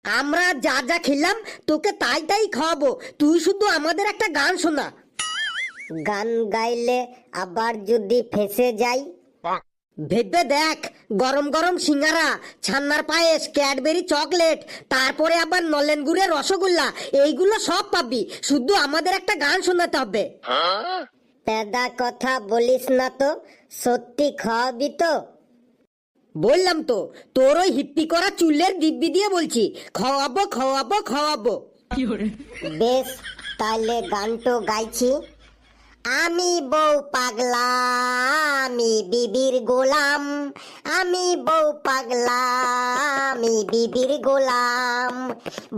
আমরা যা যা খেলাম তোকে তাই তাই খাওয়াবো, তুই শুধু আমাদের একটা গান শোনা। গান গাইলে আবার যদি ফেঁসে যাই? ভেবে দেখ, গরম গরম সিঙ্গারা, ছান্নার পায়েস, ক্যাডবেরি চকলেট, তারপরে আবার নলেন গুড়ের রসগোল্লা, এইগুলো সব পাবি, শুধু আমাদের একটা গান শোনাতে হবে। পেদা কথা বলিস না তো, সত্যি খাওয়াবি তো? বললাম তো, তোর ওই হিপ্পি করা চুলের দিব্যি দিয়ে বলছি, খাওয়াবো খাওয়াবো খাওয়াবো। বেশ, তাহলে গানটো গাইছি। আমি বউ পাগলা, আমি বিবির গোলাম, আমি বউ পাগলা, আমি বিবির গোলাম।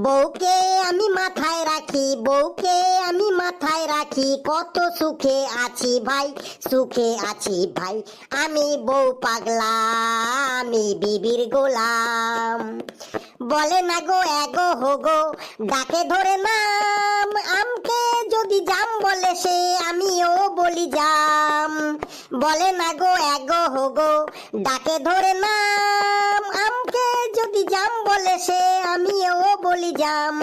বউকে আমি মাথায় রাখি, বউকে আমি মাথায় রাখি, কত সুখে আছি ভাই, সুখে আছি ভাই। আমি বউ পাগলা, আমি বিবির গোলাম। বলে না গো এগো হোগো, ডাকে ধরে নাম, আমকে যদি জাম বলে সে আমিও বলি জাম। বলে না গো এগো হোগো, ডাকে ধরে নাম, আমকে যদি জাম বলে সে আমিও বলি জাম।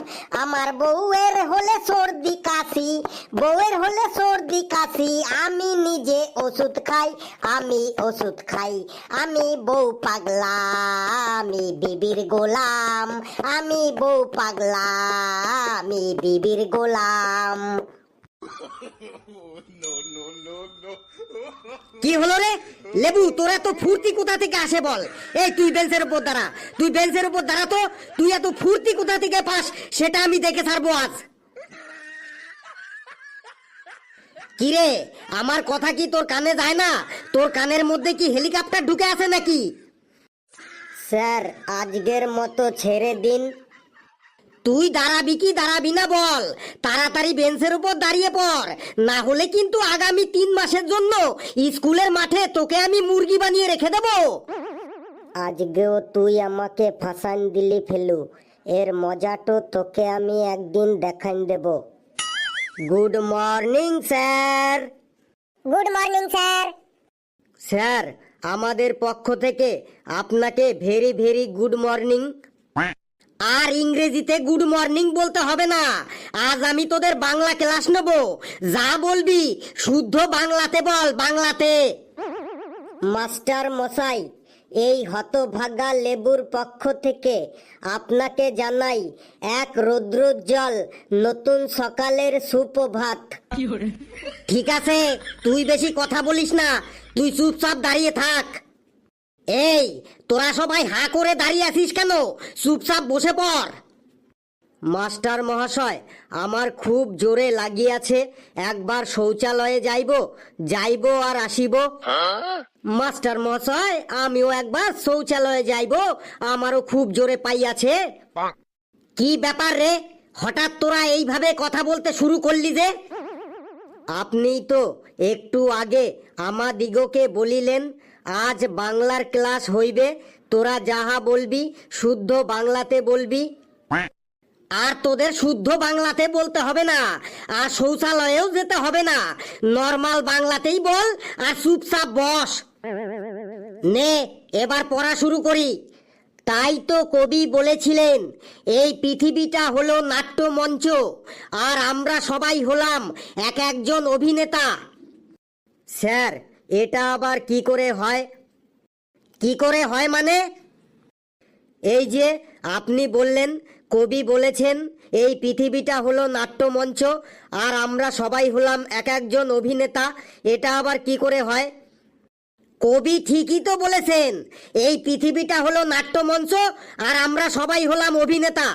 আমার বউয়ের হলে সর্দি কাশি, বউয়ের হলে সর্দি কাশি, আমি নিজে ওষুধ খাই, আমি ওষুধ খাই। আমি বউ পাগলা, আমি বিবির গোলাম, আমি বউ পাগলা, আমি বিবির গোলাম। কি হলো রে লেবু, তোরা তো ফুর্তি কোথা থেকে আসে বল? এই তুই বেঞ্চের উপর দাঁড়া, তুই বেঞ্চের উপর দাঁড়া তো, তুই এত ফুর্তি কোথা থেকে পাস সেটা আমি দেখে ছাড়বো আজ। কিরে, আমার কথা কি তোর কানে যায় না? তোর কানের মধ্যে কি হেলিকপ্টার ঢুকে আছে নাকি? স্যার, আজকের মতো ছেড়ে দিন। তুই দাঁড়াবি কি দাঁড়াবি না বল, তাড়াতাড়ি বেঞ্চের উপর দাঁড়িয়ে পড়, না হলে কিন্তু আগামী 3 মাসের জন্য স্কুলের মাঠে তোকে আমি মুরগি বানিয়ে রেখে দেবো। আজকেও তুই আমাকে ফাঁসান দিলি ফেলু, এর মজাটো তোকে আমি একদিন দেখান দেব। Good morning sir. Good morning sir. Sir, আমাদের পক্ষ থেকে আপনাকে ভেরি ভেরি গুড মর্নিং। আর ইংরেজিতে গুড মর্নিং বলতে হবে না, আজ আমি তোদের বাংলা ক্লাস নেব, যা বলবি শুদ্ধ বাংলাতে বল, বাংলাতে। মাস্টার মশাই, এই হতভাগা লেবুর পক্ষ থেকে আপনাকে জানাই এক রৌদ্রোজ্জ্বল নতুন সকালের সুপ্রভাত। ঠিক আছে, তুই বেশি কথা বলিস না, তুই চুপচাপ দাঁড়িয়ে থাক। এই, তোরা সবাই হাঁ করে দাঁড়িয়ে আছিস কেন? চুপচাপ বসে পড়। মাস্টার মহাশয়, আমার খুব জোরে লাগিয়াছে, একবার শৌচালয়ে যাইব আর আসিব। মাস্টার মহাশয়, আমিও একবার শৌচালয়ে যাইব, আমারও খুব জোরে পাইয়াছে। কি ব্যাপার রে, হঠাৎ তোরা এইভাবে কথা বলতে শুরু করলি যে? আপনি তো একটু আগে আমাদিগকে বলিলেন আজ বাংলার ক্লাস হইবে, তোরা যাহা বলবি শুদ্ধ বাংলাতে বলবি। আর তোদের শুদ্ধ বাংলাতে বলতে হবে না, আর শৌচালয়েও যেতে হবে না, নর্মাল বাংলাতেই বল আর চুপচাপ বস। নে, এবার পড়া শুরু করি। তাই তো কবি বলেছিলেন, এই পৃথিবীটা হলো নাট্যমঞ্চ, আর আমরা সবাই হলাম এক একজন অভিনেতা। স্যার, এটা আবার কি করে হয়? কি করে হয় মানে? এই যে আপনি বললেন, কবি বলেছেন এই পৃথিবীটা হলো নাট্যমঞ্চ আর আমরা সবাই হলাম এক একজন অভিনেতা, এটা আবার কি করে হয়? কবি ঠিকই তো বলেছেন, এই পৃথিবীটা হলো নাট্যমঞ্চ আর আমরা সবাই হলাম অভিনেতা।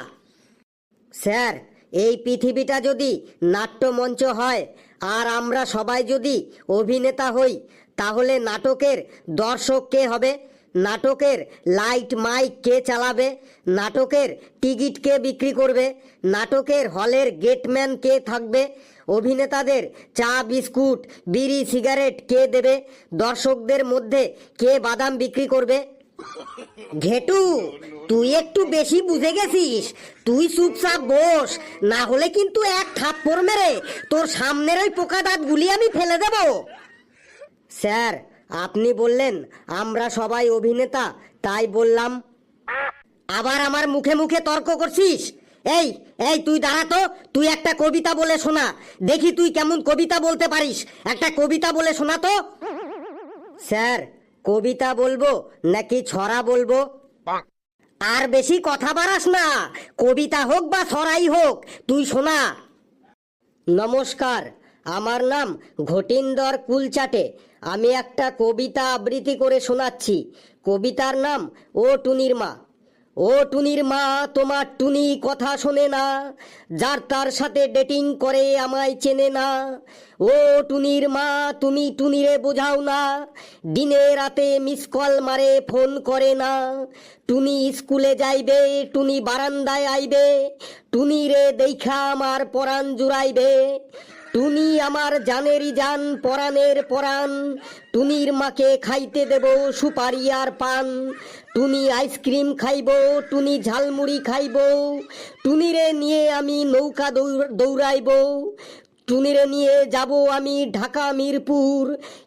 স্যার, এই পৃথিবীটা যদি নাট্যমঞ্চ হয় আর আমরা সবাই যদি অভিনেতা হই, তাহলে নাটকের দর্শক কে হবে? নাটকের লাইট মাইক কে চালাবে? নাটকের টিকিট কে বিক্রি করবে? নাটকের হলের গেটম্যান কে থাকবে? অভিনেতাদের চা বিস্কুট বিড়ি সিগারেট কে দেবে? দর্শকদের মধ্যে কে বাদাম বিক্রি করবে? ঘেটু, তুই একটু বেশি বুঝে গেছিস, তুই চুপচাপ বস, না হলে কিন্তু এক থাপ্পড় মেরে তোর সামনের ওই পোকা দাঁতগুলি আমি ফেলে দেব। স্যার, আপনি বললেন আমরা সবাই অভিনেতা, তাই বললাম। আবার আমার মুখে মুখে তর্ক করছিস? এই এই তুই দাঁড়া তো, তুই একটা কবিতা বলে শোনা, দেখি তুই কেমন কবিতা বলতে পারিস। একটা কবিতা বলে শোনা তো। স্যার, কবিতা বলবো নাকি ছড়া বলবো? আর বেশি কথা বাড়াস না, কবিতা হোক বা ছড়াই হোক, তুই শোনা। নমস্কার, আমার নাম ঘটিন্দর কুলচাটে। আমি একটা কবিতা আবৃত্তি করে শোনাচ্ছি। কবিতার নাম ও টুনির মা। ও টুনির মা, তোমার টুনি কথা শোনে না, যার তার সাথে ডেটিং করে আমায় চেনে না। ও টুনির মা, তুমি টুনিরে বোঝাও না, দিনে রাতে মিস কল মারে ফোন করে না। টুনি স্কুলে যাইবে, টুনি বারান্দায় আইবে, টুনিরে দেখা আমার পরাণ জুড়াইবে। টুনি আমার জানেরই জান, পরাণের পরাণ। টুনির মাকে খাইতে দেব সুপারি আর পান। টুনি আইসক্রিম খাইব, টুনি ঝালমুড়ি খাইব, টুনিরে নিয়ে আমি নৌকা দৌড়াইব। টুনিরে নিয়ে যাব আমি ঢাকা মিরপুর,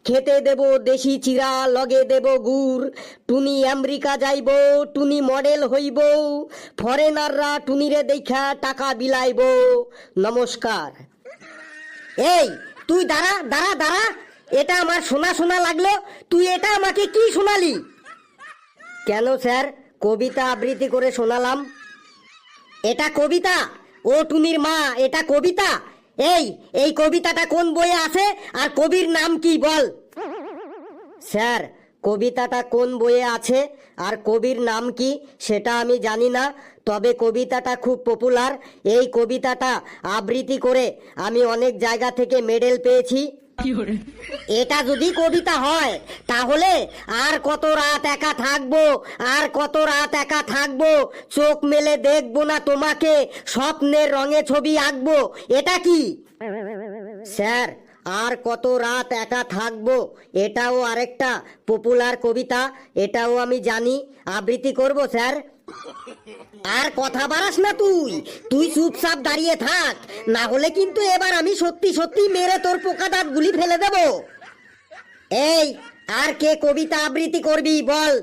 খেতে দেব দেশি চিরা, লগে দেব গুড়। টুনি আমেরিকা যাইব, টুনি মডেল হইব, ফরেনাররা টুনিরে দেখা টাকা বিলাইব। নমস্কার। এই তুই দাঁড়া দাঁড়া দাঁড়া, এটা আমার শোনা শোনা লাগলো, তুই এটা আমাকে কি শোনালি? কেন স্যার, কবিতা আবৃত্তি করে শোনালাম। এটা কবিতা? ও টুনির মা, এটা কবিতা? এই এই কবিতাটা কোন বইয়ে আছে আর কবির নাম কি বল? স্যার, কবিতাটা কোন বইয়ে আছে আর কবির নাম কি সেটা আমি জানি না, তবে কবিতাটা খুব পপুলার। এই কবিতাটা আবৃত্তি করে আমি অনেক জায়গা থেকে মেডেল পেয়েছি। এটা যদি কবিতা হয় তাহলে আর কত রাত একা থাকবো, আর কত রাত একা থাকবো, চোখ মেলে দেখবো না তোমাকে, স্বপ্নের রঙে ছবি আঁকবো। এটা কি? স্যার, আর কত রাত একা থাকবো এটাও আরেকটা পপুলার কবিতা, এটাও আমি জানি, আবৃত্তি করব স্যার। আর কথা বাড়াস না, তুই তুই চুপচাপ দাঁড়িয়ে থাক, না হলে কিন্তু এবার আমি সত্যি সত্যি মেরে তোর পোকা দাঁতগুলি ফেলে দেব। এই, আর কে কবিতা আবৃত্তি করবি বল?